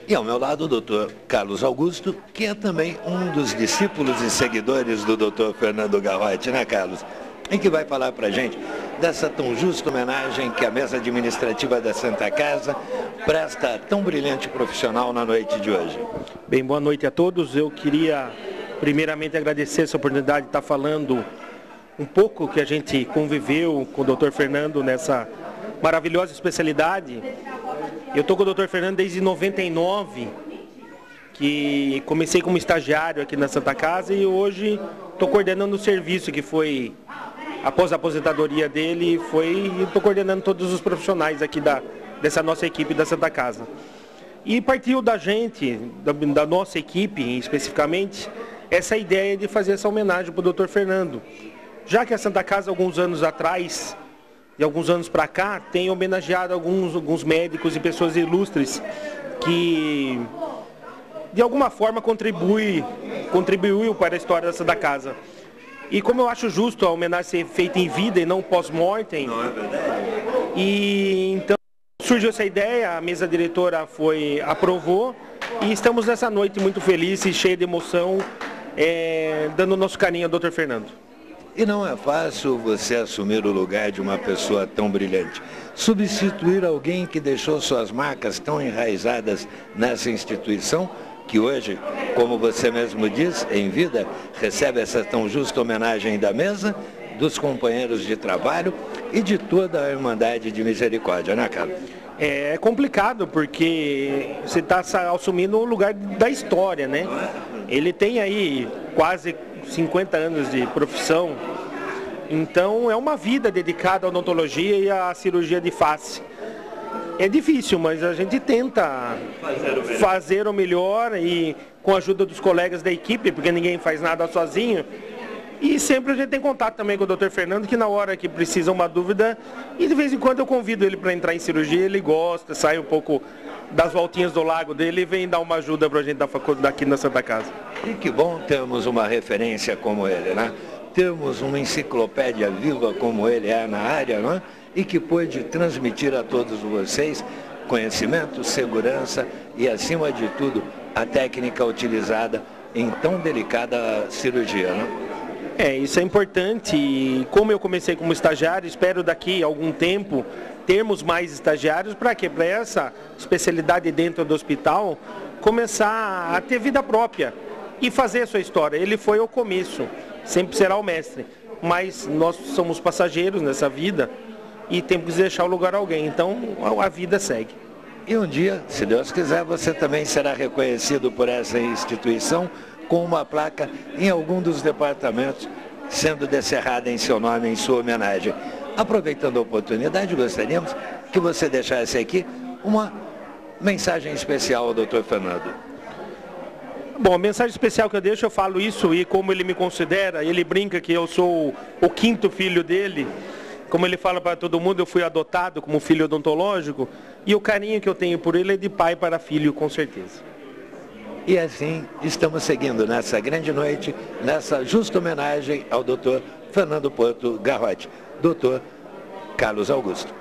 E ao meu lado o doutor Carlos Augusto, que é também um dos discípulos e seguidores do doutor Fernando Garrote, né, Carlos? E que vai falar para a gente dessa tão justa homenagem que a mesa administrativa da Santa Casa presta a tão brilhante profissional na noite de hoje. Bem, boa noite a todos. Eu queria primeiramente agradecer essa oportunidade de estar falando um pouco que a gente conviveu com o doutor Fernando nessa maravilhosa especialidade. Eu estou com o doutor Fernando desde 99, que comecei como estagiário aqui na Santa Casa e hoje estou coordenando o serviço que foi, após a aposentadoria dele, estou coordenando todos os profissionais aqui dessa nossa equipe da Santa Casa. E partiu da gente, da nossa equipe especificamente, essa ideia de fazer essa homenagem para o doutor Fernando. Já que a Santa Casa, alguns anos atrás, de alguns anos para cá, tem homenageado alguns médicos e pessoas ilustres que, de alguma forma, contribuiu para a história da Santa Casa. E como eu acho justo a homenagem ser feita em vida e não pós-mortem, Não é verdade? e então surgiu essa ideia, a mesa diretora aprovou, e estamos nessa noite muito felizes, cheia de emoção, dando o nosso carinho ao doutor Fernando. E não é fácil você assumir o lugar de uma pessoa tão brilhante. Substituir alguém que deixou suas marcas tão enraizadas nessa instituição, que hoje, como você mesmo diz, em vida, recebe essa tão justa homenagem da mesa, dos companheiros de trabalho e de toda a Irmandade de Misericórdia, né, Carlos? É complicado porque você está assumindo o lugar da história, né? Ele tem aí quase 50 anos de profissão, então é uma vida dedicada à odontologia e à cirurgia de face. É difícil, mas a gente tenta fazer o melhor e com a ajuda dos colegas da equipe, porque ninguém faz nada sozinho. E sempre a gente tem contato também com o Dr. Fernando, que na hora que precisa uma dúvida, e de vez em quando eu convido ele para entrar em cirurgia, ele gosta, sai um pouco das voltinhas do lago dele e vem dar uma ajuda para a gente daqui na Santa Casa. E que bom termos uma referência como ele, né? Termos uma enciclopédia viva como ele é na área, não é? E que pôde transmitir a todos vocês conhecimento, segurança e, acima de tudo, a técnica utilizada em tão delicada cirurgia, não? Isso é importante, e como eu comecei como estagiário, espero daqui a algum tempo termos mais estagiários para que para essa especialidade dentro do hospital começar a ter vida própria e fazer a sua história. Ele foi o começo, sempre será o mestre, mas nós somos passageiros nessa vida e temos que deixar o lugar a alguém, então a vida segue. E um dia, se Deus quiser, você também será reconhecido por essa instituição com uma placa em algum dos departamentos, sendo descerrada em seu nome, em sua homenagem. Aproveitando a oportunidade, gostaríamos que você deixasse aqui uma mensagem especial ao Dr. Fernando. Bom, a mensagem especial que eu deixo, eu falo isso, e como ele me considera, ele brinca que eu sou o quinto filho dele. Como ele fala para todo mundo, eu fui adotado como filho odontológico, e o carinho que eu tenho por ele é de pai para filho, com certeza. E assim, estamos seguindo nessa grande noite, nessa justa homenagem ao Dr. Fernando Porto Garrote. Dr. Carlos Augusto.